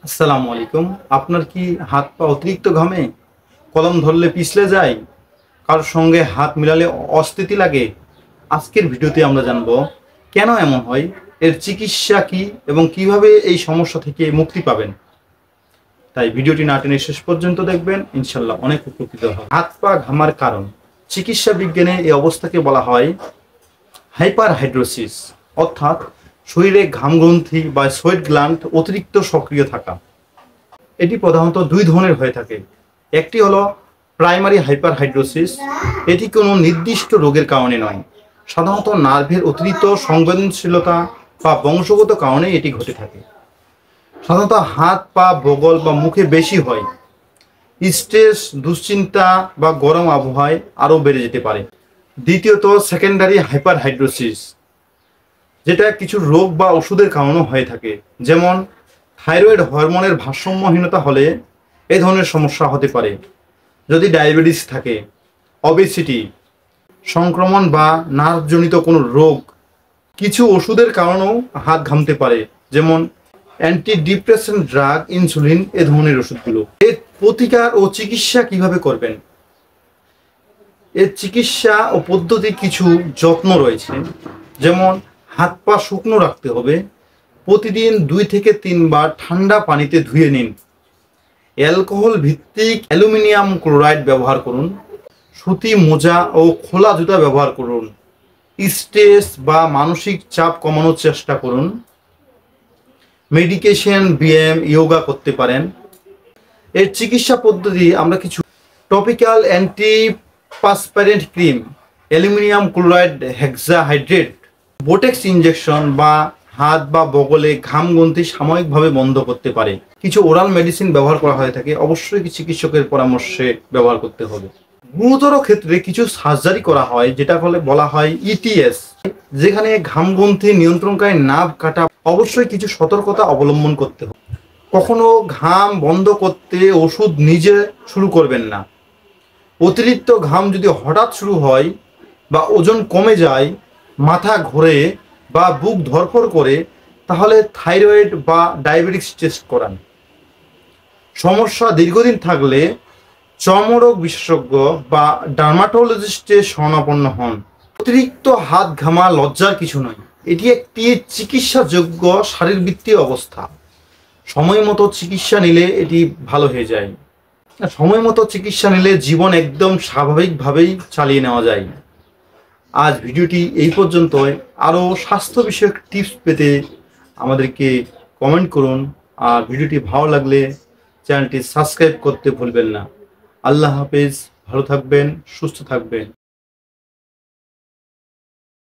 আসসালামু আলাইকুম। আপনার কি হাত পা অতিরিক্ত ঘামে, কলম ধরলে পিছলে যায়, কারোর সঙ্গে হাত মিলালে অস্থিতি লাগে? আজকের ভিডিওতে আমরা জানবো কেন এমন হয়, এর চিকিৎসা কি এবং কিভাবে এই সমস্যা থেকে মুক্তি পাবেন। তাই ভিডিওটি না টেনে শেষ পর্যন্ত দেখবেন, ইনশাল্লাহ অনেক উপকৃত হবে। হাত পা ঘামার কারণ, চিকিৎসা বিজ্ঞানে এই অবস্থাকে বলা হয় হাইপারহাইড্রোসিস, অর্থাৎ শরীরে ঘাম গ্রন্থি বা সোয়েট গ্ল্যান্ড অতিরিক্ত সক্রিয় থাকা। এটি প্রধানত দুই ধরনের হয়ে থাকে। একটি হলো প্রাইমারি হাইপারহাইড্রোসিস। এটি কোনো নির্দিষ্ট রোগের কারণে নয়, সাধারণত নার্ভের অতিরিক্ত সংবেদনশীলতা বা বংশগত কারণে এটি ঘটে থাকে। সাধারণত হাত পা বগল বা মুখে বেশি হয়। স্ট্রেস, দুশ্চিন্তা বা গরম আবহাওয়ায় আরও বেড়ে যেতে পারে। দ্বিতীয়ত সেকেন্ডারি হাইপারহাইড্রোসিস, যেটা কিছু রোগ বা ওষুধের কারণেও হয়ে থাকে। যেমন থাইরয়েড হরমোনের ভারসাম্যহীনতা হলে এই ধরনের সমস্যা হতে পারে। যদি ডায়াবেটিস থাকে, অবেসিটি, সংক্রমণ বা নার্ভজনিত কোনো রোগ, কিছু ওষুধের কারণেও হাত ঘামতে পারে। যেমন অ্যান্টি ডিপ্রেসেন্ট ড্রাগ, ইনসুলিন, এ ধরনের ওষুধগুলো। এর প্রতিকার ও চিকিৎসা কিভাবে করবেন? এর চিকিৎসা ও পদ্ধতি কিছু যত্ন রয়েছে। যেমন হাত পা শুকনো রাখতে হবে, প্রতিদিন 2 থেকে 3 বার ঠান্ডা পানিতে ধুয়ে নিন। অ্যালকোহল ভিত্তিক অ্যালুমিনিয়াম ক্লোরাইড ব্যবহার করুন। সুতি মোজা ও খোলা জুতা ব্যবহার করুন। স্ট্রেস বা মানসিক চাপ কমানোর চেষ্টা করুন। মেডিকেশন, ব্যায়াম, যোগা করতে পারেন। এর চিকিৎসা পদ্ধতি আমরা কিছু topical antiperspirant cream, aluminium chloride hexahydrate, botox injection বা হাত বা বগলে ঘাম গ্রন্থি সাময়িকভাবে বন্ধ করতে পারে। কিছু ওরাল মেডিসিন ব্যবহার করা হয়ে থাকে, অবশ্যই চিকিৎসকের পরামর্শে ব্যবহার করতে হবে। গুরুতর ক্ষেত্রে কিছু সার্জারি করা হয়, যেটা বলা হয় ইটিএস, যেখানে ঘাম গ্রন্থি নিয়ন্ত্রণকারী নার্ভ কাটা। অবশ্যই কিছু সতর্কতা অবলম্বন করতে হবে। কখনো ঘাম বন্ধ করতে ওষুধ নিজে শুরু করবেন না। অতিরিক্ত ঘাম যদি হঠাৎ শুরু হয় বা ওজন কমে যায়, মাথা ঘোরে বা বুক ধড়ফড় করে, তাহলে থাইরয়েড বা ডায়াবেটিস টেস্ট করান। সমস্যা দীর্ঘদিন থাকলে চর্মরোগ বিশেষজ্ঞ বা ডার্মাটোলজিস্টের শরণাপন্ন হন। অতিরিক্ত হাত ঘামা লজ্জার কিছু নয়, এটি একটি চিকিৎসাযোগ্য শারীরবৃত্তীয় অবস্থা। সময় মতো চিকিৎসা নিলে এটি ভালো হয়ে যায়। সময় মতো চিকিৎসা নিলে জীবন একদম স্বাভাবিকভাবেই চালিয়ে নেওয়া যায়। আজ ভিডিওটি এই পর্যন্তই। আরও স্বাস্থ্য বিষয়ক টিপস পেতে আমাদেরকে কমেন্ট করুন, আর ভিডিওটি ভালো লাগলে চ্যানেলটি সাবস্ক্রাইব করতে ভুলবেন না। আল্লাহ হাফেজ, ভালো থাকবেন, সুস্থ থাকবেন।